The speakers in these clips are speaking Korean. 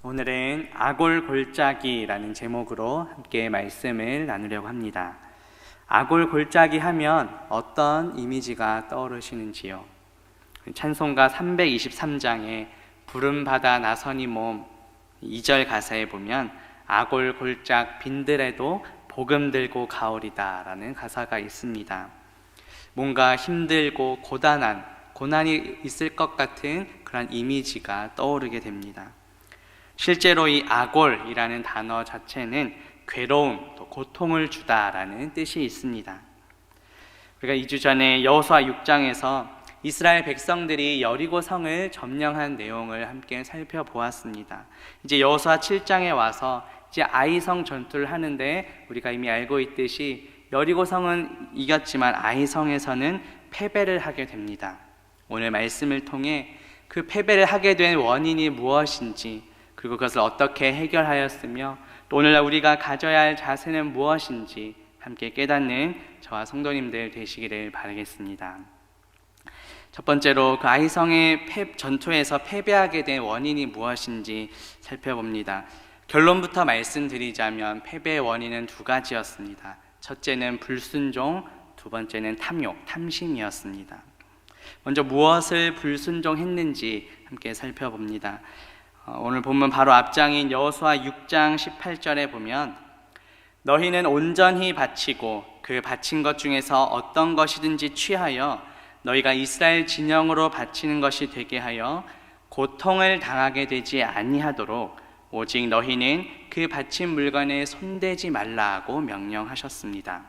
오늘은 아골골짜기라는 제목으로 함께 말씀을 나누려고 합니다. 아골골짜기 하면 어떤 이미지가 떠오르시는지요? 찬송가 323장에 부름받아 나서니 몸 2절 가사에 보면 아골골짝 빈들에도 복음 들고 가오리다 라는 가사가 있습니다. 뭔가 힘들고 고난이 있을 것 같은 그런 이미지가 떠오르게 됩니다. 실제로 이 아골이라는 단어 자체는 괴로움, 또 고통을 주다라는 뜻이 있습니다. 우리가 2주 전에 여호수아 6장에서 이스라엘 백성들이 여리고 성을 점령한 내용을 함께 살펴보았습니다. 이제 여호수아 7장에 와서 이제 아이성 전투를 하는데 우리가 이미 알고 있듯이 여리고 성은 이겼지만 아이성에서는 패배를 하게 됩니다. 오늘 말씀을 통해 그 패배를 하게 된 원인이 무엇인지, 그리고 그것을 어떻게 해결하였으며 또 오늘날 우리가 가져야 할 자세는 무엇인지 함께 깨닫는 저와 성도님들 되시기를 바라겠습니다. 첫 번째로 그 아이성의 전투에서 패배하게 된 원인이 무엇인지 살펴봅니다. 결론부터 말씀드리자면 패배의 원인은 두 가지였습니다. 첫째는 불순종, 두 번째는 탐심이었습니다. 먼저 무엇을 불순종했는지 함께 살펴봅니다. 오늘 본문 바로 앞장인 여호수아 6장 18절에 보면 너희는 온전히 바치고 그 바친 것 중에서 어떤 것이든지 취하여 너희가 이스라엘 진영으로 바치는 것이 되게 하여 고통을 당하게 되지 아니하도록 오직 너희는 그 바친 물건에 손대지 말라고 명령하셨습니다.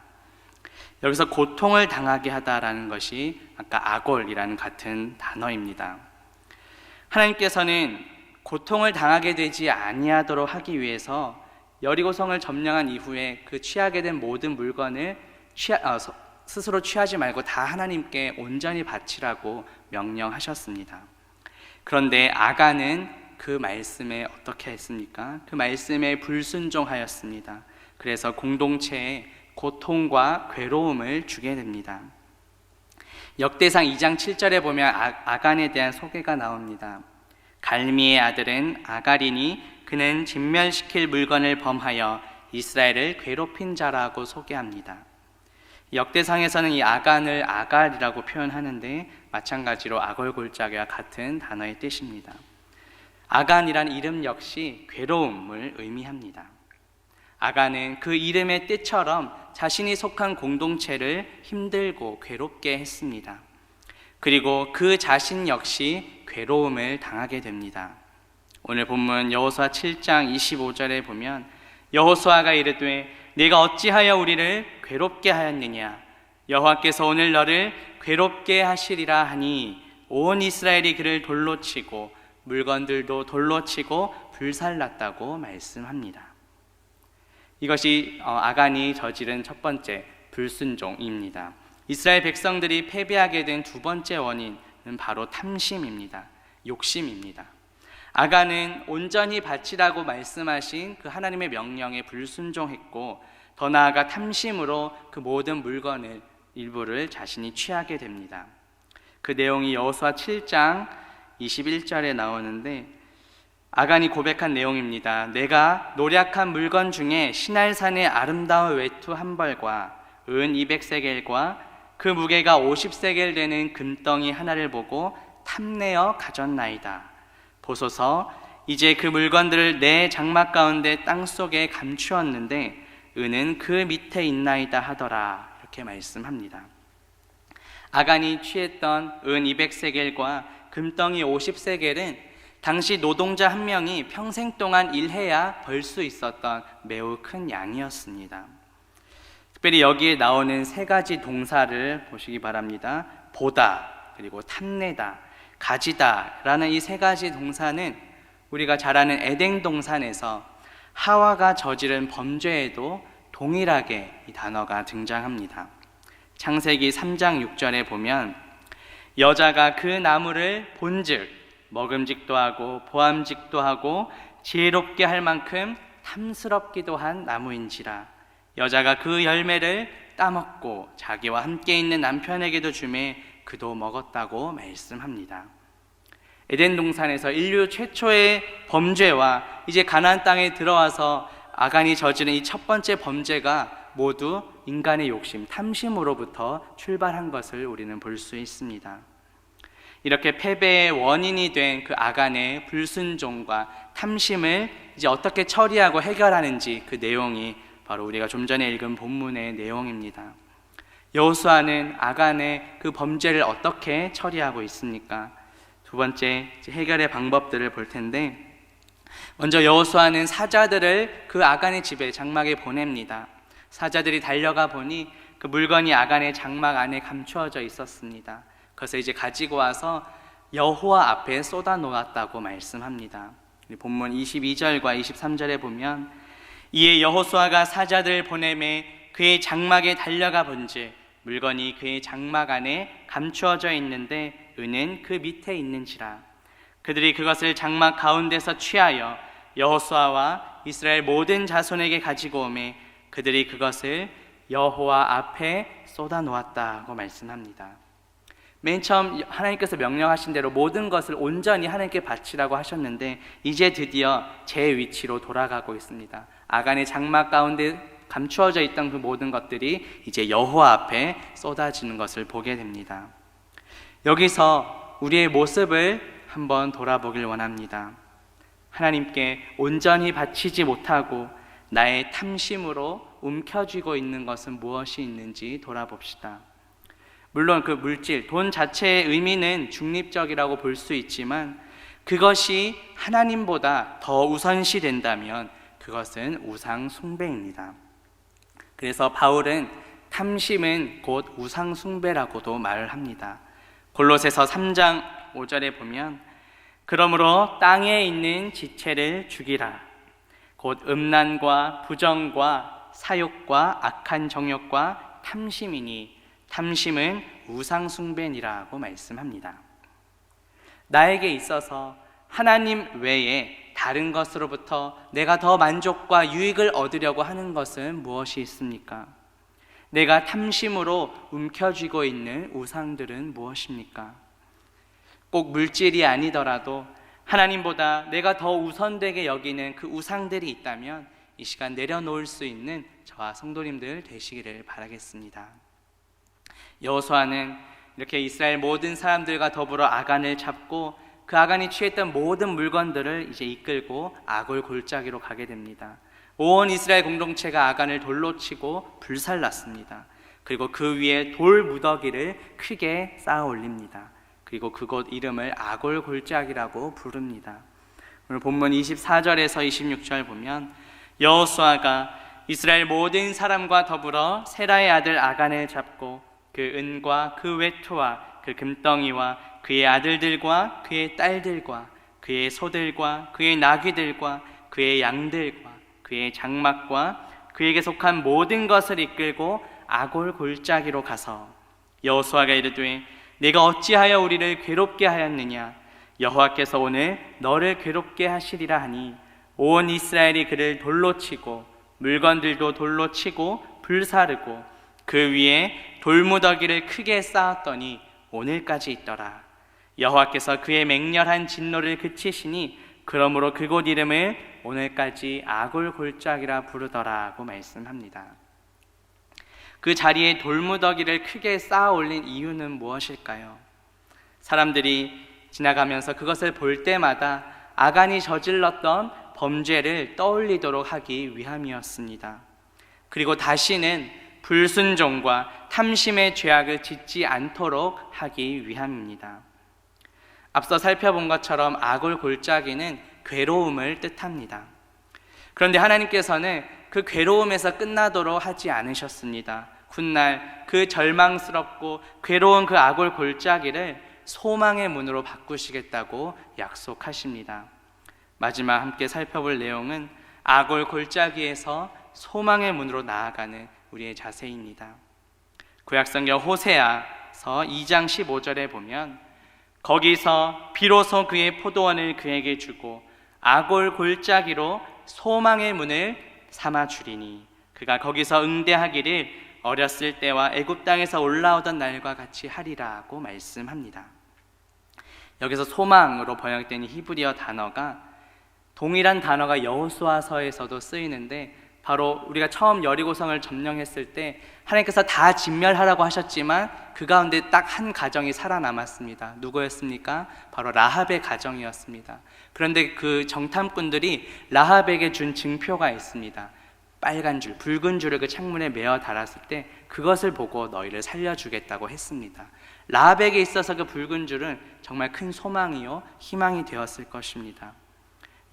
여기서 고통을 당하게 하다라는 것이 아까 아골이라는 같은 단어입니다. 하나님께서는 고통을 당하게 되지 아니하도록 하기 위해서 여리고성을 점령한 이후에 그 취하게 된 모든 물건을 스스로 취하지 말고 다 하나님께 온전히 바치라고 명령하셨습니다. 그런데 아간은 그 말씀에 어떻게 했습니까? 그 말씀에 불순종하였습니다. 그래서 공동체에 고통과 괴로움을 주게 됩니다. 역대상 2장 7절에 보면 아간에 대한 소개가 나옵니다. 갈미의 아들은 아갈이니 그는 진멸시킬 물건을 범하여 이스라엘을 괴롭힌 자라고 소개합니다. 역대상에서는 이 아간을 아갈이라고 표현하는데 마찬가지로 아골골짜기와 같은 단어의 뜻입니다. 아간이란 이름 역시 괴로움을 의미합니다. 아간은 그 이름의 뜻처럼 자신이 속한 공동체를 힘들고 괴롭게 했습니다. 그리고 그 자신 역시 괴로움을 당하게 됩니다. 오늘 본문 여호수아 7장 25절에 보면 여호수아가 이르되 네가 어찌하여 우리를 괴롭게 하였느냐 여호와께서 오늘 너를 괴롭게 하시리라 하니 온 이스라엘이 그를 돌로 치고 물건들도 돌로 치고 불살랐다고 말씀합니다. 이것이 아간이 저지른 첫 번째 불순종입니다. 이스라엘 백성들이 패배하게 된 두 번째 원인은 바로 탐심입니다. 욕심입니다. 아간은 온전히 바치라고 말씀하신 그 하나님의 명령에 불순종했고 더 나아가 탐심으로 그 모든 물건을 일부를 자신이 취하게 됩니다. 그 내용이 여호수아 7장 21절에 나오는데 아간이 고백한 내용입니다. 내가 노략한 물건 중에 시날산의 아름다운 외투 한 벌과 은 200세겔과 그 무게가 50세겔 되는 금덩이 하나를 보고 탐내어 가졌나이다. 보소서 이제 그 물건들을 내 장막 가운데 땅속에 감추었는데 은은 그 밑에 있나이다 하더라. 이렇게 말씀합니다. 아간이 취했던 은 200세겔과 금덩이 50세겔은 당시 노동자 한 명이 평생 동안 일해야 벌 수 있었던 매우 큰 양이었습니다. 특별히 여기에 나오는 세 가지 동사를 보시기 바랍니다. 보다, 그리고 탐내다, 가지다 라는 이 세 가지 동사는 우리가 잘 아는 에덴 동산에서 하와가 저지른 범죄에도 동일하게 이 단어가 등장합니다. 창세기 3장 6절에 보면 여자가 그 나무를 본즉 먹음직도 하고 보암직도 하고 지혜롭게 할 만큼 탐스럽기도 한 나무인지라 여자가 그 열매를 따먹고 자기와 함께 있는 남편에게도 주매 그도 먹었다고 말씀합니다. 에덴 동산에서 인류 최초의 범죄와 이제 가나안 땅에 들어와서 아간이 저지른 이 첫 번째 범죄가 모두 인간의 욕심, 탐심으로부터 출발한 것을 우리는 볼 수 있습니다. 이렇게 패배의 원인이 된 그 아간의 불순종과 탐심을 이제 어떻게 처리하고 해결하는지, 그 내용이 바로 우리가 좀 전에 읽은 본문의 내용입니다. 여호수아는 아간의 그 범죄를 어떻게 처리하고 있습니까? 두 번째, 해결의 방법들을 볼 텐데, 먼저 여호수아는 사자들을 그 아간의 집에, 장막에 보냅니다. 사자들이 달려가 보니 그 물건이 아간의 장막 안에 감추어져 있었습니다. 그것을 이제 가지고 와서 여호와 앞에 쏟아 놓았다고 말씀합니다. 본문 22절과 23절에 보면, 이에 여호수아가 사자들 보내매 그의 장막에 달려가 본즉 물건이 그의 장막 안에 감추어져 있는데 은은 그 밑에 있는지라. 그들이 그것을 장막 가운데서 취하여 여호수아와 이스라엘 모든 자손에게 가지고 오매 그들이 그것을 여호와 앞에 쏟아 놓았다고 말씀합니다. 맨 처음 하나님께서 명령하신 대로 모든 것을 온전히 하나님께 바치라고 하셨는데, 이제 드디어 제 위치로 돌아가고 있습니다. 아간의 장막 가운데 감추어져 있던 그 모든 것들이 이제 여호와 앞에 쏟아지는 것을 보게 됩니다. 여기서 우리의 모습을 한번 돌아보길 원합니다. 하나님께 온전히 바치지 못하고 나의 탐심으로 움켜쥐고 있는 것은 무엇이 있는지 돌아봅시다. 물론 그 물질, 돈 자체의 의미는 중립적이라고 볼 수 있지만 그것이 하나님보다 더 우선시 된다면 그것은 우상 숭배입니다. 그래서 바울은 탐심은 곧 우상 숭배라고도 말을 합니다. 골로새서 3장 5절에 보면, 그러므로 땅에 있는 지체를 죽이라. 곧 음란과 부정과 사욕과 악한 정욕과 탐심이니 탐심은 우상 숭배니라고 말씀합니다. 나에게 있어서 하나님 외에 다른 것으로부터 내가 더 만족과 유익을 얻으려고 하는 것은 무엇이 있습니까? 내가 탐심으로 움켜쥐고 있는 우상들은 무엇입니까? 꼭 물질이 아니더라도 하나님보다 내가 더 우선되게 여기는 그 우상들이 있다면 이 시간 내려놓을 수 있는 저와 성도님들 되시기를 바라겠습니다. 여호수아는 이렇게 이스라엘 모든 사람들과 더불어 아간을 잡고 그 아간이 취했던 모든 물건들을 이제 이끌고 아골 골짜기로 가게 됩니다. 온 이스라엘 공동체가 아간을 돌로 치고 불살랐습니다. 그리고 그 위에 돌 무더기를 크게 쌓아 올립니다. 그리고 그곳 이름을 아골 골짜기라고 부릅니다. 오늘 본문 24절에서 26절 보면, 여호수아가 이스라엘 모든 사람과 더불어 세라의 아들 아간을 잡고 그 은과 그 외투와 그 금덩이와 그의 아들들과 그의 딸들과 그의 소들과 그의 나귀들과 그의 양들과 그의 장막과 그에게 속한 모든 것을 이끌고 아골 골짜기로 가서 여호수아가 이르되 내가 어찌하여 우리를 괴롭게 하였느냐? 여호와께서 오늘 너를 괴롭게 하시리라 하니 온 이스라엘이 그를 돌로 치고 물건들도 돌로 치고 불사르고 그 위에 돌무더기를 크게 쌓았더니 오늘까지 있더라. 여호와께서 그의 맹렬한 진노를 그치시니 그러므로 그곳 이름을 오늘까지 아골 골짜기라 부르더라고 말씀합니다. 그 자리에 돌무더기를 크게 쌓아 올린 이유는 무엇일까요? 사람들이 지나가면서 그것을 볼 때마다 아간이 저질렀던 범죄를 떠올리도록 하기 위함이었습니다. 그리고 다시는 불순종과 탐심의 죄악을 짓지 않도록 하기 위함입니다. 앞서 살펴본 것처럼 아골 골짜기는 괴로움을 뜻합니다. 그런데 하나님께서는 그 괴로움에서 끝나도록 하지 않으셨습니다. 훗날 그 절망스럽고 괴로운 그 아골 골짜기를 소망의 문으로 바꾸시겠다고 약속하십니다. 마지막 함께 살펴볼 내용은 아골 골짜기에서 소망의 문으로 나아가는 우리의 자세입니다. 구약성경 호세아서 2장 15절에 보면, 거기서 비로소 그의 포도원을 그에게 주고 아골 골짜기로 소망의 문을 삼아 주리니 그가 거기서 응대하기를 어렸을 때와 애굽 땅에서 올라오던 날과 같이 하리라고 말씀합니다. 여기서 소망으로 번역된 히브리어 단어가 동일한 단어가 여호수아서에서도 쓰이는데, 바로 우리가 처음 여리고성을 점령했을 때 하나님께서 다 진멸하라고 하셨지만 그 가운데 딱 한 가정이 살아남았습니다. 누구였습니까? 바로 라합의 가정이었습니다. 그런데 그 정탐꾼들이 라합에게 준 증표가 있습니다. 빨간 줄, 붉은 줄을 그 창문에 메어 달았을 때 그것을 보고 너희를 살려주겠다고 했습니다. 라합에게 있어서 그 붉은 줄은 정말 큰 소망이요 희망이 되었을 것입니다.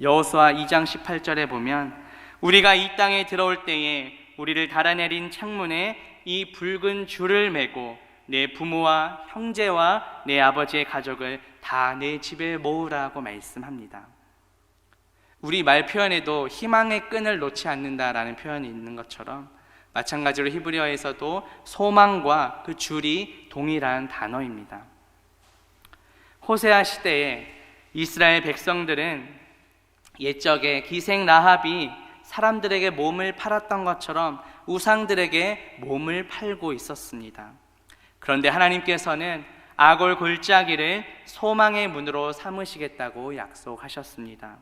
여호수아 2장 18절에 보면 우리가 이 땅에 들어올 때에 우리를 달아내린 창문에 이 붉은 줄을 메고 내 부모와 형제와 내 아버지의 가족을 다 내 집에 모으라고 말씀합니다. 우리 말 표현에도 희망의 끈을 놓지 않는다라는 표현이 있는 것처럼 마찬가지로 히브리어에서도 소망과 그 줄이 동일한 단어입니다. 호세아 시대에 이스라엘 백성들은 옛적에 기생 라합이 사람들에게 몸을 팔았던 것처럼 우상들에게 몸을 팔고 있었습니다. 그런데 하나님께서는 아골 골짜기를 소망의 문으로 삼으시겠다고 약속하셨습니다.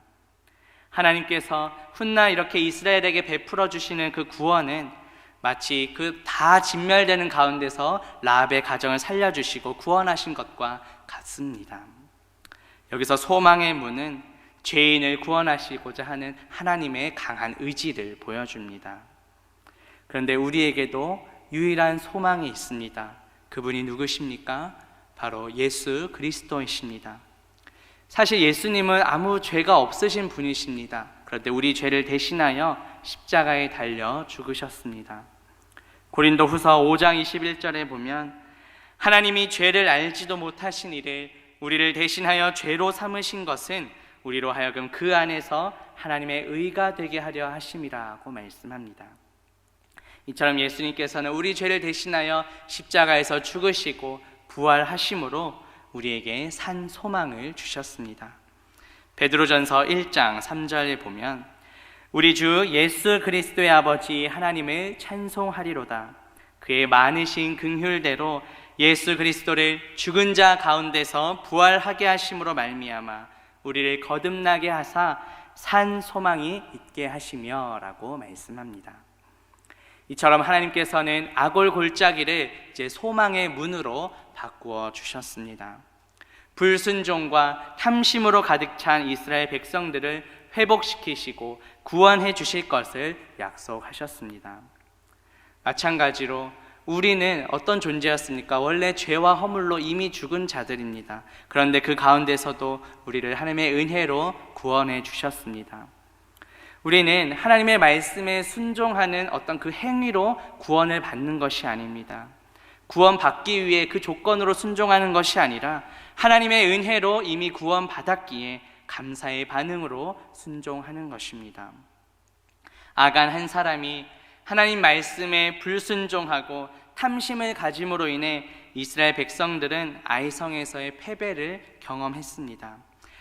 하나님께서 훗날 이렇게 이스라엘에게 베풀어 주시는 그 구원은 마치 그 다 진멸되는 가운데서 라합의 가정을 살려주시고 구원하신 것과 같습니다. 여기서 소망의 문은 죄인을 구원하시고자 하는 하나님의 강한 의지를 보여줍니다. 그런데 우리에게도 유일한 소망이 있습니다. 그분이 누구십니까? 바로 예수 그리스도이십니다. 사실 예수님은 아무 죄가 없으신 분이십니다. 그런데 우리 죄를 대신하여 십자가에 달려 죽으셨습니다. 고린도후서 5장 21절에 보면 하나님이 죄를 알지도 못하신 이를 우리를 대신하여 죄로 삼으신 것은 우리로 하여금 그 안에서 하나님의 의가 되게 하려 하심이라고 말씀합니다. 이처럼 예수님께서는 우리 죄를 대신하여 십자가에서 죽으시고 부활하심으로 우리에게 산 소망을 주셨습니다. 베드로전서 1장 3절에 보면 우리 주 예수 그리스도의 아버지 하나님을 찬송하리로다. 그의 많으신 긍휼대로 예수 그리스도를 죽은 자 가운데서 부활하게 하심으로 말미암아 우리를 거듭나게 하사 산 소망이 있게 하시며 라고 말씀합니다. 이처럼 하나님께서는 아골 골짜기를 이제 소망의 문으로 바꾸어 주셨습니다. 불순종과 탐심으로 가득 찬 이스라엘 백성들을 회복시키시고 구원해 주실 것을 약속하셨습니다. 마찬가지로 우리는 어떤 존재였습니까? 원래 죄와 허물로 이미 죽은 자들입니다. 그런데 그 가운데서도 우리를 하나님의 은혜로 구원해 주셨습니다. 우리는 하나님의 말씀에 순종하는 어떤 그 행위로 구원을 받는 것이 아닙니다. 구원받기 위해 그 조건으로 순종하는 것이 아니라 하나님의 은혜로 이미 구원받았기에 감사의 반응으로 순종하는 것입니다. 아간 한 사람이 하나님 말씀에 불순종하고 탐심을 가짐으로 인해 이스라엘 백성들은 아이성에서의 패배를 경험했습니다.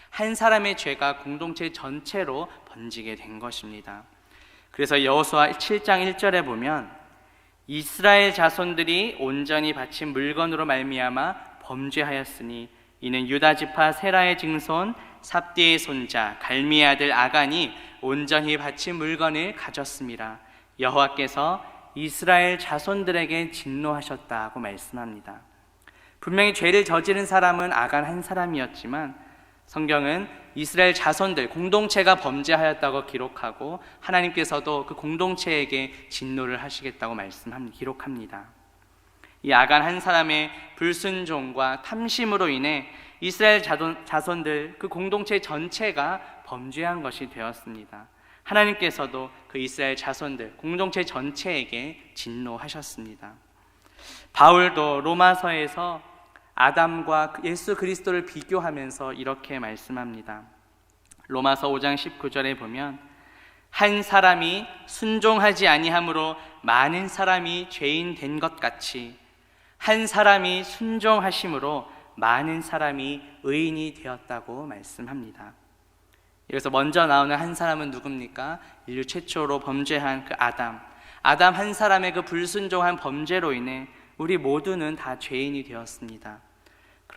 한 사람의 죄가 공동체 전체로 번지게 된 것입니다. 그래서 여호수아 7장 1절에 보면 이스라엘 자손들이 온전히 바친 물건으로 말미암아 범죄하였으니 이는 유다 지파 세라의 증손 삽디의 손자 갈미의 아들 아간이 온전히 바친 물건을 가졌습니다. 여호와께서 이스라엘 자손들에게 진노하셨다고 말씀합니다. 분명히 죄를 저지른 사람은 아간 한 사람이었지만 성경은 이스라엘 자손들 공동체가 범죄하였다고 기록하고 하나님께서도 그 공동체에게 진노를 하시겠다고 기록합니다. 이 아간 한 사람의 불순종과 탐심으로 인해 이스라엘 자손들 그 공동체 전체가 범죄한 것이 되었습니다. 하나님께서도 그 이스라엘 자손들 공동체 전체에게 진노하셨습니다. 바울도 로마서에서 아담과 예수 그리스도를 비교하면서 이렇게 말씀합니다. 로마서 5장 19절에 보면 한 사람이 순종하지 아니함으로 많은 사람이 죄인 된 것 같이 한 사람이 순종하심으로 많은 사람이 의인이 되었다고 말씀합니다. 여기서 먼저 나오는 한 사람은 누굽니까? 인류 최초로 범죄한 그 아담 한 사람의 그 불순종한 범죄로 인해 우리 모두는 다 죄인이 되었습니다.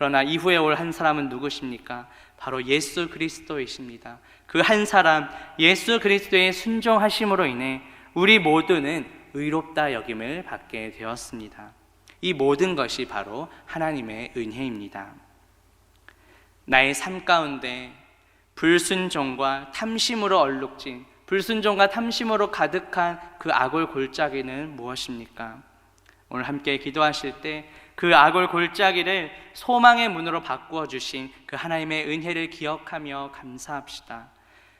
그러나 이후에 올 한 사람은 누구십니까? 바로 예수 그리스도이십니다. 그 한 사람 예수 그리스도의 순종하심으로 인해 우리 모두는 의롭다 여김을 받게 되었습니다. 이 모든 것이 바로 하나님의 은혜입니다. 나의 삶 가운데 불순종과 탐심으로 얼룩진, 불순종과 탐심으로 가득한 그 악을 골짜기는 무엇입니까? 오늘 함께 기도하실 때 그 악을 골짜기를 소망의 문으로 바꾸어 주신 그 하나님의 은혜를 기억하며 감사합시다.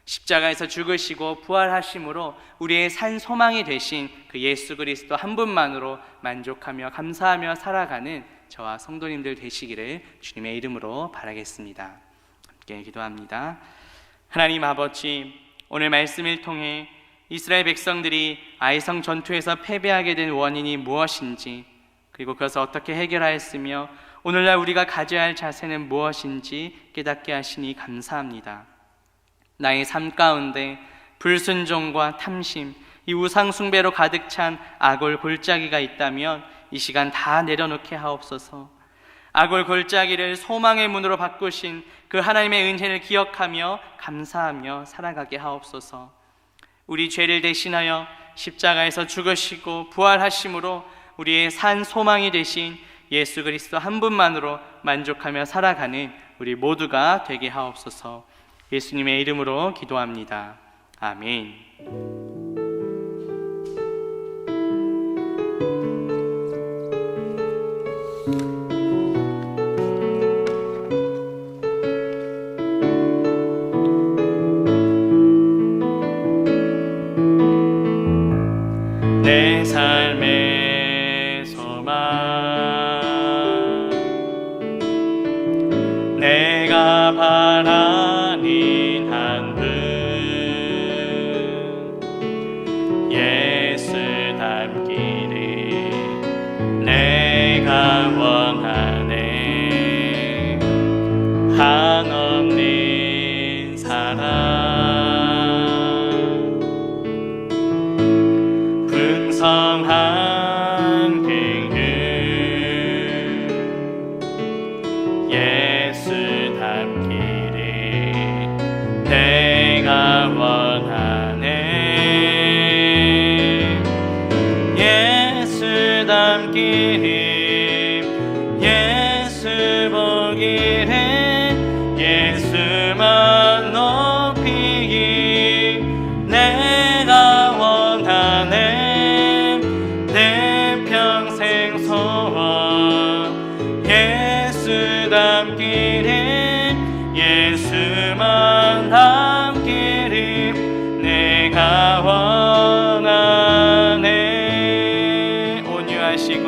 십자가에서 죽으시고 부활하심으로 우리의 산 소망이 되신 그 예수 그리스도 한 분만으로 만족하며 감사하며 살아가는 저와 성도님들 되시기를 주님의 이름으로 바라겠습니다. 함께 기도합니다. 하나님 아버지, 오늘 말씀을 통해 이스라엘 백성들이 아이성 전투에서 패배하게 된 원인이 무엇인지, 그리고 그것을 어떻게 해결하였으며 오늘날 우리가 가져야 할 자세는 무엇인지 깨닫게 하시니 감사합니다. 나의 삶 가운데 불순종과 탐심, 이 우상 숭배로 가득 찬 악을 골짜기가 있다면 이 시간 다 내려놓게 하옵소서. 악을 골짜기를 소망의 문으로 바꾸신 그 하나님의 은혜를 기억하며 감사하며 살아가게 하옵소서. 우리 죄를 대신하여 십자가에서 죽으시고 부활하심으로 우리의 산 소망이 되신 예수 그리스도 한 분만으로 만족하며 살아가는 우리 모두가 되게 하옵소서. 예수님의 이름으로 기도합니다. 아멘. 내 삶의 소망, 내가 바라는 한 분, 예수 닮기를 내가 원하네. 한없는 사랑, 풍성한 긍휼, 예수 닮기를 내가 원하네. 예수 닮기를, 예수 보기를, 예수만 높이기 내가 원하네. 내 평생 소원 예수 닮기를, 예수만 닮기를 내가 원하네. 온유하시고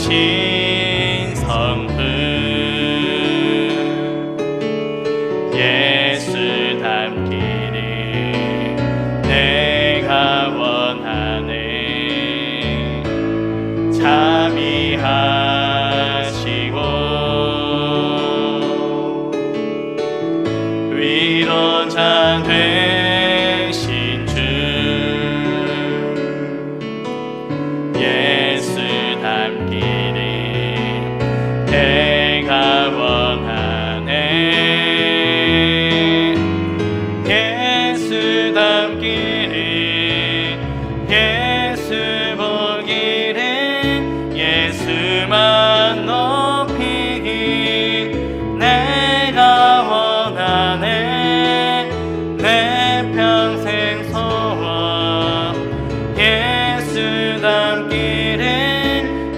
겸손하신 성품, 예수 닮기를 내가 원하네. 자비하시고 위로자 되신 주, 예수 닮기를 내가 원하네. 예수 닮기를, 예수 보기를, 예수만 높이기 내가 원하네. 내 평생 소원 예수 닮기를,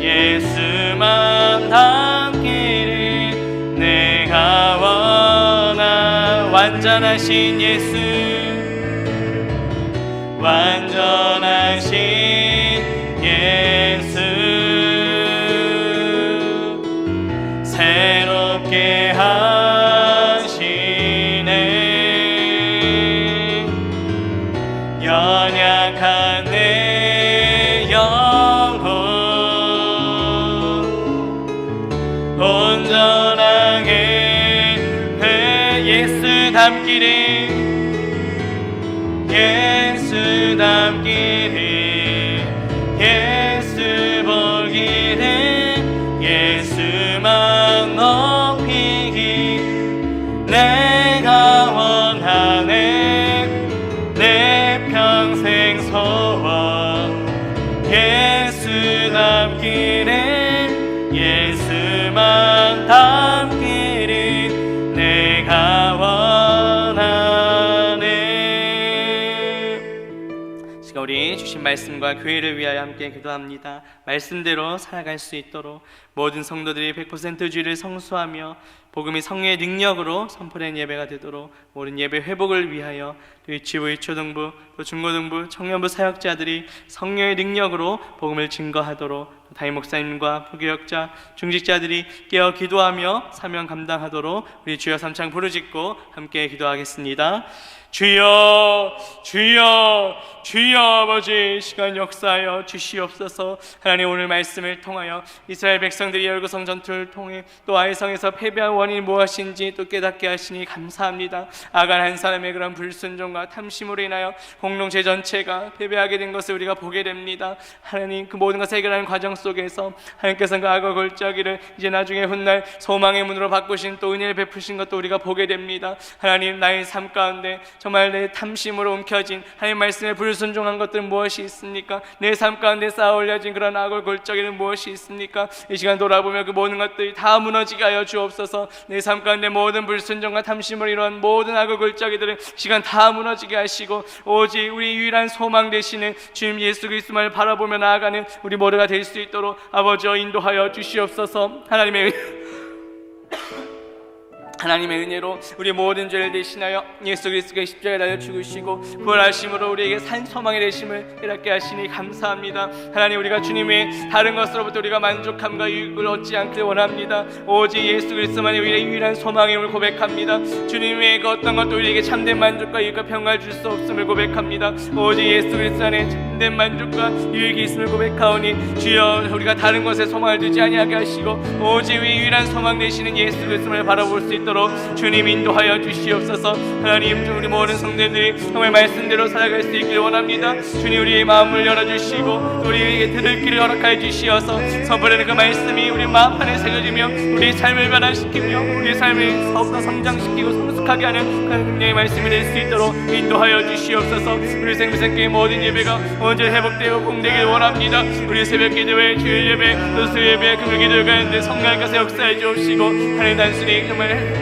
예수만 닮기를 내가 원하. 완전하신 예수, 완전하신 예수, 새롭게 하시네. 연약한 내 영혼 온전하게 돼. 예수 닮기를, 예수 닮기를 예수 보기를 예수만 높이기 내가 원하네 내 평생 소원 예수 닮기를 예수만 닮기를 내가 원하네. 지금 우리 주신 말씀과 교회를 위하여 함께 기도합니다. 말씀대로 살아갈 수 있도록 모든 성도들이 100% 주의를 성수하며 복음이 성령의 능력으로 선포된 예배가 되도록 모든 예배 회복을 위하여 또 유치부, 유초등부, 또 중고등부, 청년부 사역자들이 성령의 능력으로 복음을 증거하도록 담임 목사님과 부교역자, 중직자들이 깨어 기도하며 사명 감당하도록 우리 주여 삼창 부르짖고 함께 기도하겠습니다. 주여 주여 주여 아버지 시간 역사하여 주시옵소서. 하나님 오늘 말씀을 통하여 이스라엘 백성들이 여리고성 전투를 통해 또 아이성에서 패배한 원인이 무엇인지 또 깨닫게 하시니 감사합니다. 아간 한 사람의 그런 불순종과 탐심으로 인하여 공동체 전체가 패배하게 된 것을 우리가 보게 됩니다. 하나님 그 모든 것을 해결하는 과정 속에서 하나님께서 그 악어 골짜기를 이제 나중에 훗날 소망의 문으로 바꾸신 또 은혜를 베푸신 것도 우리가 보게 됩니다. 하나님 나의 삶 가운데 정말 내 탐심으로 움켜진 하나님 말씀에 불순종한 것들은 무엇이 있습니까? 내 삶 가운데 쌓아 올려진 그런 악을 골짜기는 무엇이 있습니까? 이 시간 돌아보며 그 모든 것들이 다 무너지게 하여 주옵소서. 내 삶 가운데 모든 불순종과 탐심을 이루한 모든 악을 골짜기들을 시간 다 무너지게 하시고 오직 우리 유일한 소망 되시는 주님 예수 그리스도만을 바라보며 나아가는 우리 모두가 될 수 있도록 아버지여 인도하여 주시옵소서. 하나님의 은혜로 우리 모든 죄를 대신하여 예수 그리스도의 십자가에 달려 죽으시고 부활하심으로 우리에게 산 소망이 되심을 깨닫게 하시니 감사합니다. 하나님 우리가 주님 외에 다른 것으로부터 우리가 만족함과 유익을 얻지 않길 원합니다. 오직 예수 그리스도만이 우리의 유일한 소망임을 고백합니다. 주님 외에 그 어떤 것도 우리에게 참된 만족과 유익과 평강을 줄 수 없음을 고백합니다. 오직 예수 그리스도 안에 참된 만족과 유익이 있음을 고백하오니 주여 우리가 다른 것에 소망을 두지 아니하게 하시고 오직 우리 유일한 소망 되시는 예수 그리스도를 바라볼 수 있도록 주님 인도하여 주시옵소서. 하나님 우리 모든 성도들이 정말 말씀대로 살아갈 수 있길 원합니다. 주님 우리의 마음을 열어주시고 우리에게 들을 길을 허락하여 주시어서 선포되는 그 말씀이 우리 마음 안에 새겨지며 우리의 삶을 변화시키며 우리의 삶을 더욱더 성장시키고 성숙하게 하는 그런 능력의 말씀이 될 수 있도록 인도하여 주시옵소서. 우리 생명교회 모든 예배가 언제 회복되고 공되길 원합니다. 우리 새벽 기도회, 주일 예배, 또 수요 예배, 금요 기도회 가운데 성령께서 역사해 주옵시고 하나님 단순히 정말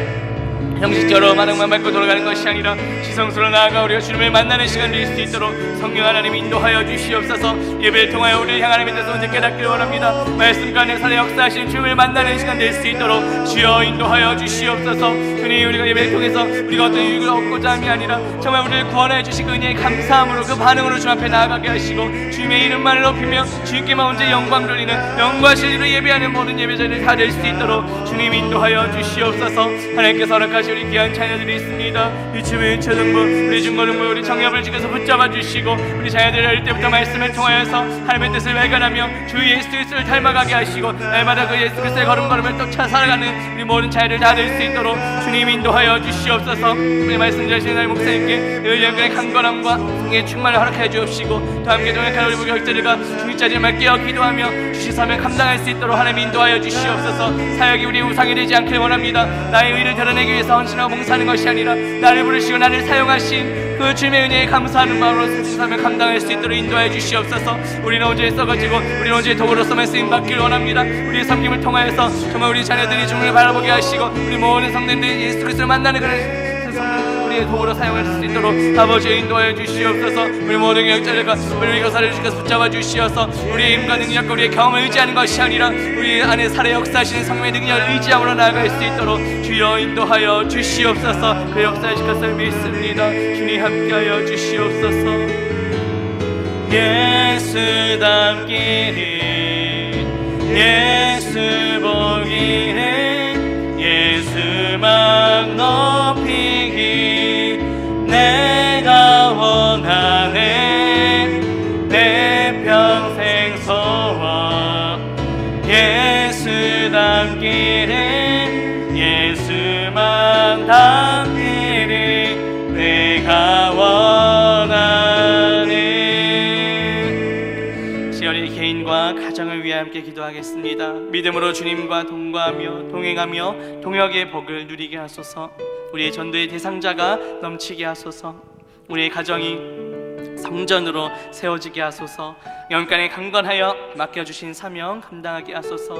형식적으로 마당만 밟고 돌아가는 것이 아니라 지성스러워 나아가 우리가 주님을 만나는 시간 될 수 있도록 성령 하나님 인도하여 주시옵소서. 예배를 통하여 우리를 향하는 하나님의 뜻을 언제 깨닫길 원합니다. 말씀 가운데 살아 역사하시는 주님을 만나는 시간 될 수 있도록 주여 인도하여 주시옵소서. 주님 우리가 예배를 통해서 우리가 어떤 유익을 얻고자 함이 아니라 정말 우리를 구원하여 주신 그 은혜의 감사함으로 그 반응으로 주님 앞에 나아가게 하시고 주님의 이름만을 높이며 주님께만 언제 영광 돌리는 영광 진리로 예배하는 모든 예배자들이 다 될 수 있도록 주님 인도하여 주시옵소서. 하나님께서 허락하신 우리 귀한 자녀들이 있습니다. 유치부, 유초등부, 우리 중고등부, 우리 청년부를 지켜서 붙잡아 주시고 우리 자녀들이 어릴 때부터 말씀을 통하여서 하나님의 뜻을 발견하며 주 예수 그리스도를 닮아가게 하시고 날마다 그 예수 그리스도의 걸음걸음을 쫓아 살아가는 우리 모든 자녀들 다 될 수 있도록 주님 인도하여 주시옵소서. 우리 말씀 주신 날 목사님께 늘 영광의 강건함과 성령의 충만을 허락하여 주옵시고 또 함께 동역하는 우리 부교육자들과 중직자들만 깨어 기도하며 주신 사명 감당할 수 있도록 하나님 인도하여 주시옵소서. 사역이 우리 우상이 되지 않길 원합니다. 나의 의를 드러내기 위해서 헌신하고 봉사하는 것이 아니라 나를 부르시고 나를 사용하신 그 주님의 은혜에 감사하는 마음으로 주신 사명 감당할 수 있도록 인도하여 주시옵소서. 우리는 오주에 써가지고 우리는 오주의 도구로서만 쓰임받기를 원합니다. 우리의 섬김을 통하여서 정말 우리 자녀들이 주님을 바라보게 하시고 우리 모든 성도들이 예수 그리스도를 만나는 그런 우리의 도구로 사용할 수 있도록 아버지 인도하여 주시옵소서. 우리 모든 교역자들과 우리 교사를 주께서 붙잡아 주시어서 우리의 힘과 능력과 우리의 경험을 의지하는 것이 아니라 우리 안에 살아 역사하시는 성령의 능력을 의지함으로 나아갈 수 있도록 주여 인도하여 주시옵소서. 그 역사하실 것을 믿습니다. 주님 함께하여 주시옵소서. 예수 닮기를 예수 보기를 예수만 높이기 내가 원하네 내 평생 소원 예수 닮기를 예수만 닮기를 내가 원하네 가정과 가정을 위해 함께 기도하겠습니다. 믿음으로 주님과 동거하며 동행하며 동역의 복을 누리게 하소서. 우리의 전도의 대상자가 넘치게 하소서. 우리의 가정이 성전으로 세워지게 하소서. 영간에 강건하여 맡겨주신 사명 감당하게 하소서.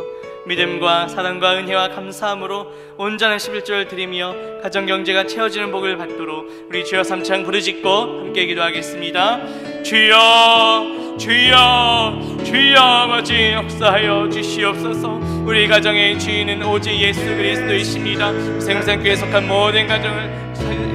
믿음과 사랑과 은혜와 감사함으로 온전한 11조를 드리며 가정경제가 채워지는 복을 받도록 우리 주여 삼창 부르짖고 함께 기도하겠습니다. 주여 주여 주여 아버지 역사하여 주시옵소서. 우리 가정의 주인은 오직 예수 그리스도이십니다. 생생교회에 속한 모든 가정을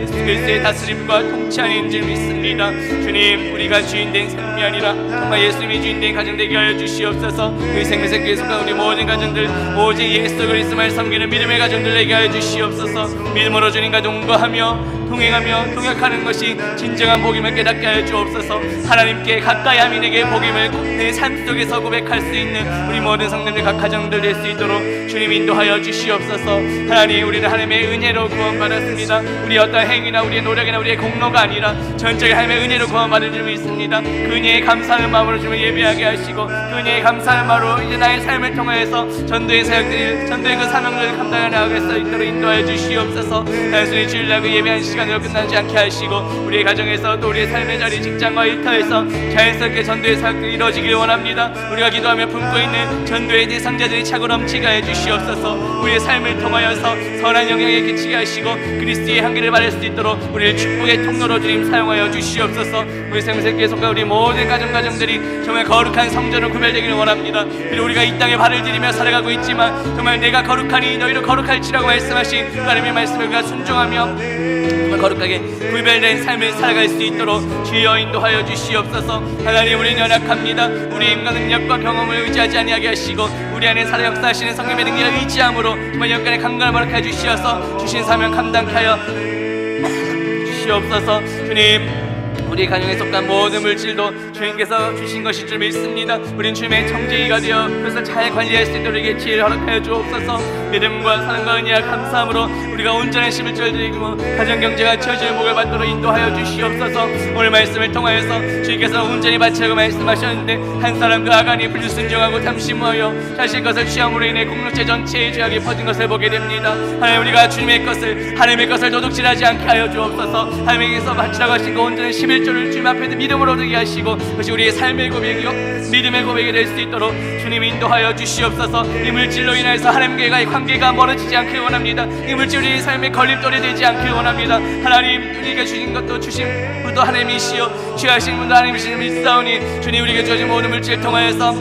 예수 그리스도의 다스림과 통치 안에 있는 줄 믿습니다. 주님, 우리가 주인된 삶이 아니라 정말 예수님이 주인된 가정 되게 하여 주시옵소서. 우리 생생교회에 속한 우리 모든 가정들 오직 예수 그리스도만 섬기는 믿음의 가정들 되게 하여 주시옵소서. 믿음으로 주님과 동거하며 동행하며 동역하는 것이 진정한 복임을 깨닫게 하여 주옵소서. 하나님께 가까이 함이 내게 복임을 내 삶 속에서 고백할 수 있는 우리 모든 성도들 각 가정들 될 수 있도록 주님 인도하여 주시옵소서. 하나님, 우리는 하나님의 은혜로 구원받았습니다. 우리 어떤 행위나 우리의 노력이나 우리의 공로가 아니라 전적인 하나님의 은혜로 구원받은 줄 믿습니다. 그 은혜에 감사하는 마음으로 주님을 예배하게 하시고 그 은혜에 감사하는 마음으로 이제 나의 삶을 통하여서 전도의 사역들, 전도의 그 사명들을 감당해 나가게 수 있도록 인도하여 주시옵소서. 단순히 주일날 그 예배한 시간으로 끝나지 않게 하시고 우리의 가정에서 또 우리의 삶의 자리, 직장과 일터에서 자연스럽게 전도의 사역들이 이루어지길 원합니다. 우리가 기도하며 품고 있는 전도의 대상자들이 차고 넘치게 해 주시옵소서. 우리의 삶을 통하여서 선한 영향에 끼치게 하시고 그리스도의 향기를 받을 수 있도록 우리를 축복의 통로로 주님 사용하여 주시옵소서. 우리 생명새끼에 속한 우리 모든 가정들이 정말 거룩한 성전으로 구별되기를 원합니다. 그리고 우리가 이 땅에 발을 들이며 살아가고 있지만 정말 내가 거룩하니 너희도 거룩할지라고 말씀하신 하나님의 말씀을 우리가 순종하며 정말 거룩하게 구별된 삶을 살아갈 수 있도록 주여 인도하여 주시옵소서. 하나님, 우리는 연약합니다. 우리의 힘과 능력과 경험을 의지하지 아니하게 하시고 우리 안에 살아 역사하시는 성령의 능력을 의지함으로 정말 영간의 강건을 허락하여 주시어서 주신 사명 감당케 하여 주시옵소서. 주님, 우리 가정에 속한 모든 물질도 주님께서 주신 것일 줄 믿습니다. 우린 주님의 청지기가 되어 그것을 잘 관리할 수 있도록 우리에게 지혜를 허락하여 주옵소서. 믿음과 사랑과 은혜와 감사함으로 우리가 온전한 11조를 드리고 가정경제가 채워지는 복을 받도록 인도하여 주시옵소서. 오늘 말씀을 통하여서 주님께서 온전히 바치라고 말씀하셨는데 한 사람 그 아간이 불순종하고 탐심하여 자신의 것을 취함으로 인해 공동체 전체의 죄악이 퍼진 것을 보게 됩니다. 하나님, 우리가 주님의 것을 하나님의 것을 도둑질하지 않게 하여 주옵소서. 하나님께서 바치라고 하신 그 온전한 11조를 주님 앞에 믿음으로 드리게 하시고 그것이 우리의 삶의 고백이요 믿음의 고백이 될 수 있도록 주님 인도하여 주시옵소서. 이 물질로 인해서 하나님과의 관계가 멀어지지 않길 원합니다. 이 물질이 우리의 삶의 걸림돌이 되지 않길 원합니다. 하나님, 우리에게 주신 것도 주신 분도 하나님이시요 취하신 분도 하나님이시니 믿사오니 주님, 우리에게 주어진 모든 물질을 통하여서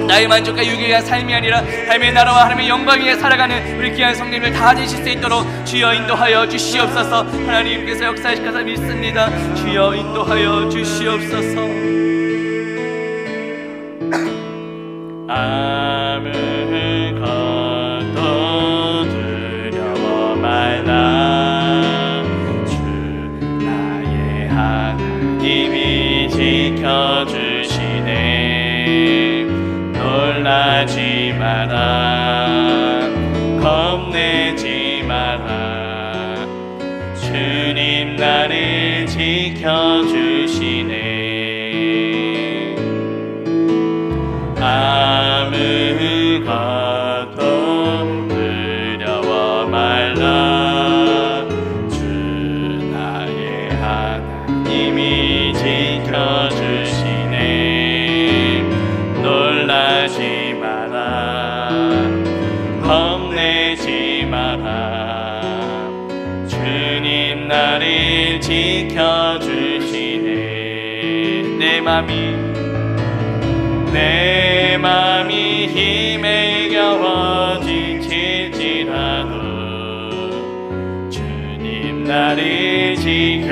나의 만족과 유익을 위한 삶이 아니라 하나님의 나라와 하나님의 영광 위에 살아가는 우리 귀한 성님을 다 되실 수 있도록 주여 인도하여 주시옵소서. 하나님께서 역사하시켜서 믿습니다. 주여 인도하여 주시옵소서. 아무것도 두려워 말라. 주 나의 하나님이 지켜주시네. 놀라지 마라, 겁내지 마라. 주님 나를 지켜주시네. 아무것도 두려워 말라. 주 나의 하나님이 지켜주시네. 놀라지 마라, 겁내지 마라. 주님 나를 지켜주시네. 내 맘이 힘에 겨워 지칠지라도 주님 나를 지켜주시네.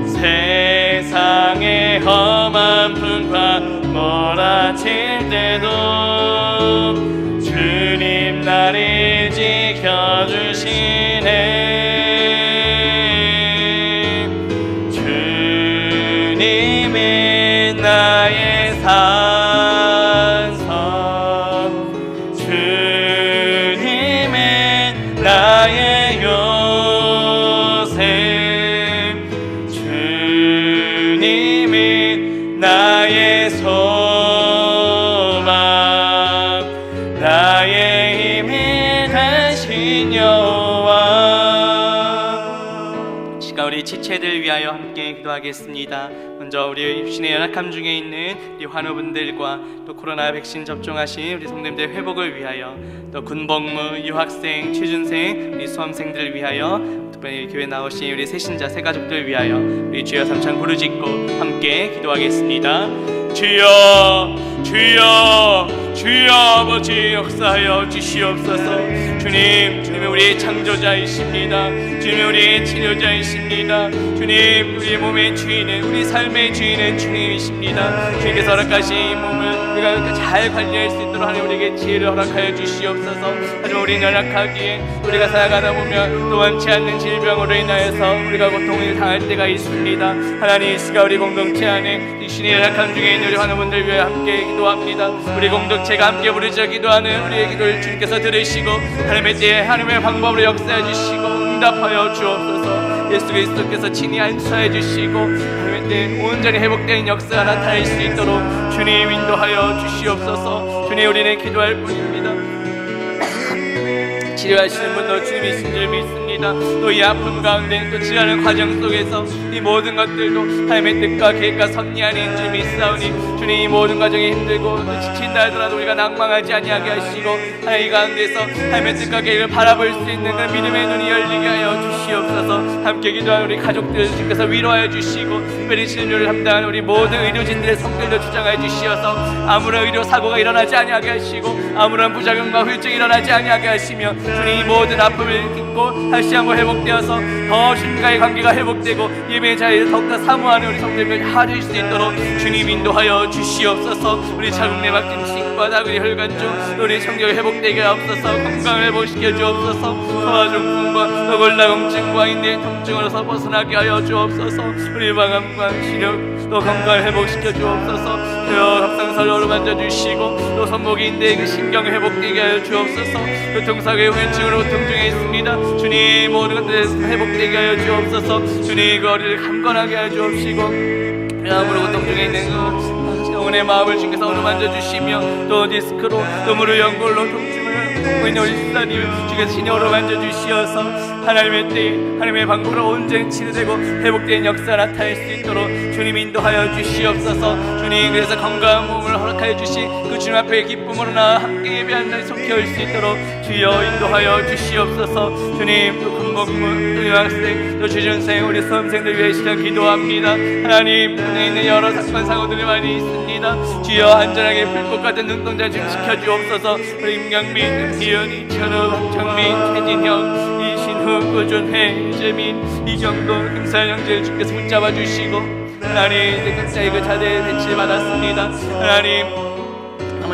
세상의 험한 풍파 몰아칠 때도 주님 나를 지켜주시네. 주님이 나의 산성, 주님이 나의 요새, 주님 나의 소망, 나의 힘이 되신 여호와. 시간 우리 지체들 위하여 함께 기도하겠습니다. 먼저 우리 입신의 연약함 중에 있는 우리 환우분들과 또 코로나 백신 접종하신 우리 성도님들 회복을 위하여, 또 군복무, 유학생, 취준생, 우리 수험생들을 위하여, 특별히 교회 나오신 우리 새신자, 새가족들 위하여 우리 주여 삼창 부르짖고 함께 기도하겠습니다. 주여, 주여, 주여 아버지 역사하여 주시옵소서. 주님, 주님이 우리의 창조자이십니다. 주님이 우리의 치료자이십니다. 주님, 우리의 몸의 주인은, 우리 삶의 주인은 주님이십니다. 주님께서 허락하신 이 몸을 우리가 잘 관리할 수 있도록 하나님 우리에게 지혜를 허락하여 주시옵소서. 하지만 우리는 연약하기에 우리가 살아가다 보면 또 원치 않는 질병으로 인하여서 우리가 고통을 당할 때가 있습니다. 하나님, 이 시간 우리 공동체 안에 육신의 연약함 중에 있는 우리 환우분들 위해 함께 기도합니다. 우리 공동체가 함께 부르짖어 기도하는 우리의 기도를 주님께서 들으시고 하나님의 때에 하나님의 방법으로 역사해 주시고 응답하여 주옵소서. 예수 그리스도께서 친히 안수해 주시고 하나님의 때에 온전히 회복되는 역사가 나타날 수 있도록 주님 인도하여 주시옵소서. 주님, 우리는 기도할 뿐입니다. 치료하시는 분도 주님이신 줄 믿습니다. 또 이 아픔 가운데 또 치료하는 과정 속에서 이 모든 것들도 하나님의 뜻과 계획과 섭리 안인 줄 믿사오니 주님, 이 모든 과정이 힘들고 지친다 하더라도 우리가 낭망하지 아니하게 하시고 하나님 이 가운데서 하나님의 뜻과 계획을 바라볼 수 있는 그 믿음의 눈이 열리게 하여 주시옵소서. 함께 기도하는 우리 가족들 주께서 위로하여 주시고 특별히 진료를 담당하는 우리 모든 의료진들의 성결도 주장하여 주시어서 아무런 의료 사고가 일어나지 아니하게 하시고 아무런 부작용과 후유증이 일어나지 아니하게 하시며 주님, 이 모든 아픔을 딛고 다시 한번 회복되어서 더 주님과의 관계가 회복되고 예배의 자리를 더욱더 사모하는 우리 성도님을 하실 수 있도록 주님 인도하여 주시옵소서. 우리 자궁내 막힌 치과, 다구리 혈관 중 우리 청결 회복되게 하옵소서. 건강을 회복시켜 주옵소서. 소화중풍과 노골라공증과 인대의 통증으로서 벗어나게 하여 주옵소서. 우리 방암과 시력 또 건강을 회복시켜 주옵소서. 합상선로로 만져주시고 또 손목이 인대의 그 신경 회복되게 하여 주옵소서. 교통사고의 후유증으로 고통 중에 있습니다. 주님, 모든 것들에서 회복되게 하여 주옵소서. 주님, 그 어리를 강건하게 하여 주옵시고 암으로 고통 중에 있는 그 영혼의 마음을 주께서 어루만져 주시며 또 디스크로 또 무릎 연골로 통증을 갖고 있는 우리 수사님 주께서 신이 어루만져 주시어서 하나님의 때에 하나님의 방법으로 온전히 치료되고 회복된 역사가 나타날 수 있도록 주님 인도하여 주시옵소서. 주님, 그래서 건강한 몸을 허락하여 주신 그 주님 앞에 기쁨으로 나아 함께 예배하는 날이 속히 올 수 있도록 주여 인도하여 주시옵소서. 주님, 또 군복무, 또 유학생, 또 취준생, 우리 수험생들 위해 시작 기도합니다. 하나님, 눈에 있는 여러 사건 사고들이 많이 있습니다. 주여 안전하게 불꽃 같은 눈동자 좀 지켜주옵소서. 우리 임경민, 임희연, 이찬우, 박정민, 최진형, 이신후, 꾸준해, 이재민, 이정도, 김사연 형제를 주께서 붙잡아 주시고 하나님, 각자의 그 자대에 배치를 받았습니다. 하나님,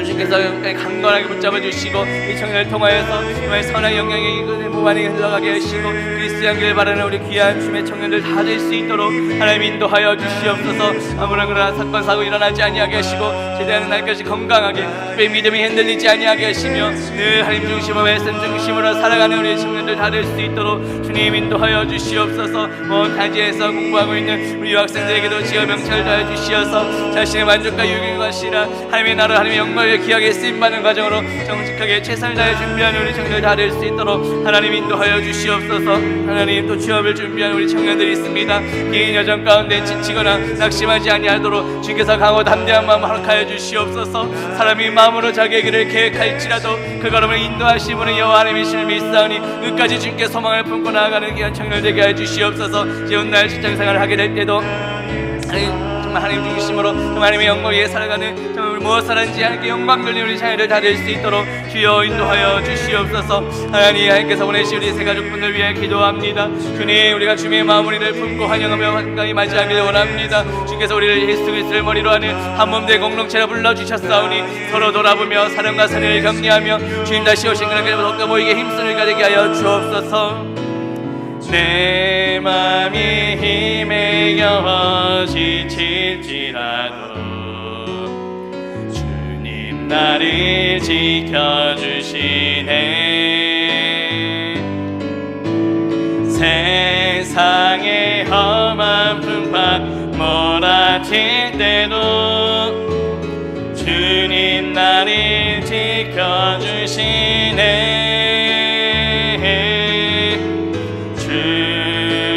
주께서 강건하게 붙잡아 주시고 이 청년을 통하여서 정말 선한 영향이 몸 안에 흘러가게 하시고 그리스도 향기를 바라는 우리 귀한 주님의 청년들 다 될 수 있도록 하나님 인도하여 주시옵소서. 아무런 그러나 사건 사고 일어나지 아니하게 하시고 제대하는 날까지 건강하게 특별히 믿음이 흔들리지 아니하게 하시며 늘 하나님 중심으로 말씀 중심으로 살아가는 우리 청년들 다 될 수 있도록 주님 인도하여 주시옵소서. 먼 타지에서 공부하고 있는 우리 유학생들에게도 지어 명철을 다해 주시어서 자신의 만족과 유익을 하시라 하나님의 나라 하나님의 영광을 귀하게 쓰임받는 과정으로 정직하게 최선을 다해 준비하는 우리 청년들 다 될 수 있도록 하나님 인도하여 주시옵소서. 하나님, 또 취업을 준비하는 우리 청년들이 있습니다. 긴 여정 가운데 지치거나 낙심하지 아니하도록 주께서 강호 담대한 마음 허락하여 주시옵소서. 사람이 마음으로 자기의 길을 계획할지라도 그 걸음을 인도하시는 여호와 하나님이심을 믿사오니 끝까지 주께 소망을 품고 나아가는 귀한 청년을 되게 하여 주시옵소서. 지온 날 직장생활을 하게 될 때도 하나님 중심으로 하나님의 영광 위에 살아가는 정말 무엇을 하는지 하나님께 영광 돌리는 우리 자녀들 다 될 수 있도록 주여 인도하여 주시옵소서. 하나님께서 보내신 우리 세 가족분들 위해 기도합니다. 주님, 우리가 주님의 마무리를 품고 환영하며 환강히 맞이하기를 원합니다. 주께서 우리를 예수 그리스도를 머리로 하는 한몸된 공동체로 불러주셨사오니 서로 돌아보며 사랑과 선을 격려하며 주님 다시 오신 그날까지 더욱더 모이게 힘쓰는 가 되게 하여 주옵소서. 내 맘이 힘에 겨워 지칠지라도 주님 나를 지켜주시네. 세상의 험한 풍파 몰아칠 때도 지켜주시네.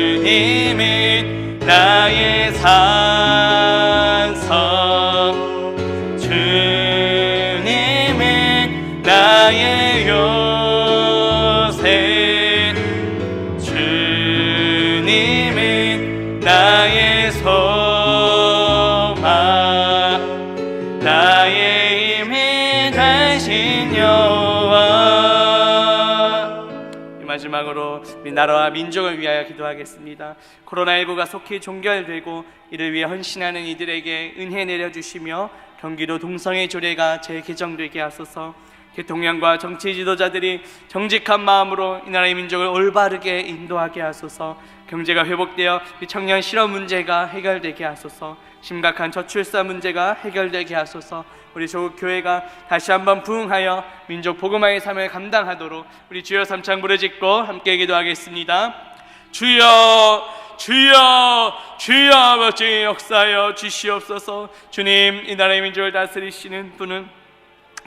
주님은 나의 산성, 주님은 나의 요새, 주님은 나의 소망, 나의 힘이 되신 여호와. 마지막으로 우리 나라와 민족을 위하여 기도하겠습니다. 코로나19가 속히 종결되고 이를 위해 헌신하는 이들에게 은혜 내려주시며 경기도 동성애 조례가 재개정되게 하소서. 대통령과 정치 지도자들이 정직한 마음으로 이 나라의 민족을 올바르게 인도하게 하소서. 경제가 회복되어 청년 실업 문제가 해결되게 하소서. 심각한 저출산 문제가 해결되게 하소서. 우리 조국 교회가 다시 한번 부흥하여 민족 복음화의 삶을 감당하도록 우리 주여 삼창 부르짖고 함께 기도하겠습니다. 주여, 주여, 주여 아버지 역사하여 주시옵소서. 주님, 이 나라의 민족을 다스리시는 분은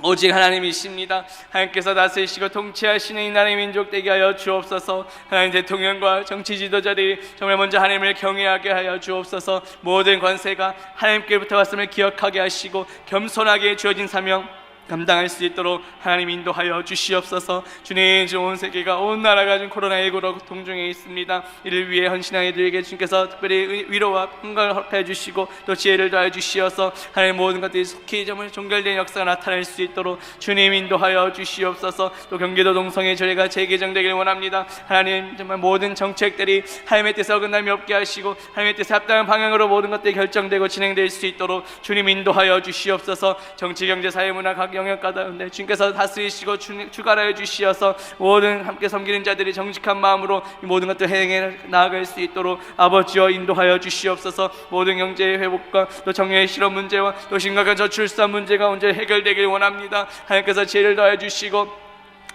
오직 하나님이십니다. 하나님께서 다스리시고 통치하시는 이 나라의 민족 되게 하여 주옵소서. 하나님, 대통령과 정치 지도자들이 정말 먼저 하나님을 경외하게 하여 주옵소서. 모든 권세가 하나님께로부터 왔음을 기억하게 하시고 겸손하게 주어진 사명 감당할 수 있도록 하나님 인도하여 주시옵소서. 주님, 온 세계가 온 나라가 지금 코로나19로 동중에 있습니다. 이를 위해 헌신한 이들에게 주님께서 특별히 위로와 평강을 허락해 주시고 또 지혜를 더해 주시어서 하나님 모든 것들이 속히 정말 종결된 역사가 나타날 수 있도록 주님 인도하여 주시옵소서. 또 경기도 동성애 조례가 재개정되길 원합니다. 하나님, 정말 모든 정책들이 하나님의 뜻에 어긋남이 없게 하시고 하나님의 뜻에 합당한 방향으로 모든 것들이 결정되고 진행될 수 있도록 주님 인도하여 주시옵소서. 정치, 경제, 사회, 문화 각 영역 가운데 주님께서 다스리시고 주관하여 주시어서 모든 함께 섬기는 자들이 정직한 마음으로 이 모든 것들 행해 나아갈 수 있도록 아버지여 인도하여 주시옵소서. 모든 경제의 회복과 또 정의의 실업 문제와 또 심각한 저출산 문제가 온전히 해결되길 원합니다. 하나님께서 지혜를 더해 주시고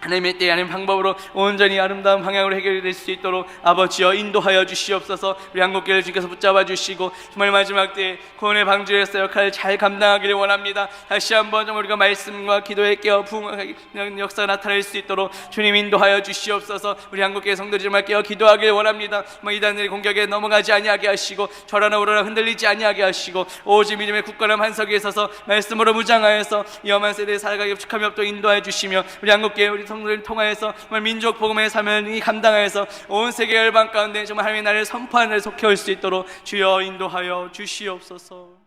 하나님의 때에 하나님 방법으로 온전히 아름다운 방향으로 해결될 수 있도록 아버지여 인도하여 주시옵소서. 우리 한국교회를 주님께서 붙잡아 주시고 정말 마지막 때에 구원의 방주에서 역할을 잘 감당하기를 원합니다. 다시 한번 정말 우리가 말씀과 기도에 깨어 부흥하는 역사가 나타날 수 있도록 주님 인도하여 주시옵소서. 우리 한국교회 성도들이 정말 깨어 기도하기를 원합니다. 이단들의 공격에 넘어가지 아니하게 하시고 절하나 우러나 흔들리지 아니하게 하시고 오직 믿음의 굳건한 반석에 서서 말씀으로 무장하여서 위험한 세대에 살아가기 축함이 없도록 인도하여 주시며 우리 한국교회 우리 성도를 통하여서 정말 민족 복음의 사명이 감당하여서 온 세계 열방 가운데 정말 하나님의 나라를 선포하는 날에 속해 올 수 있도록 주여 인도하여 주시옵소서.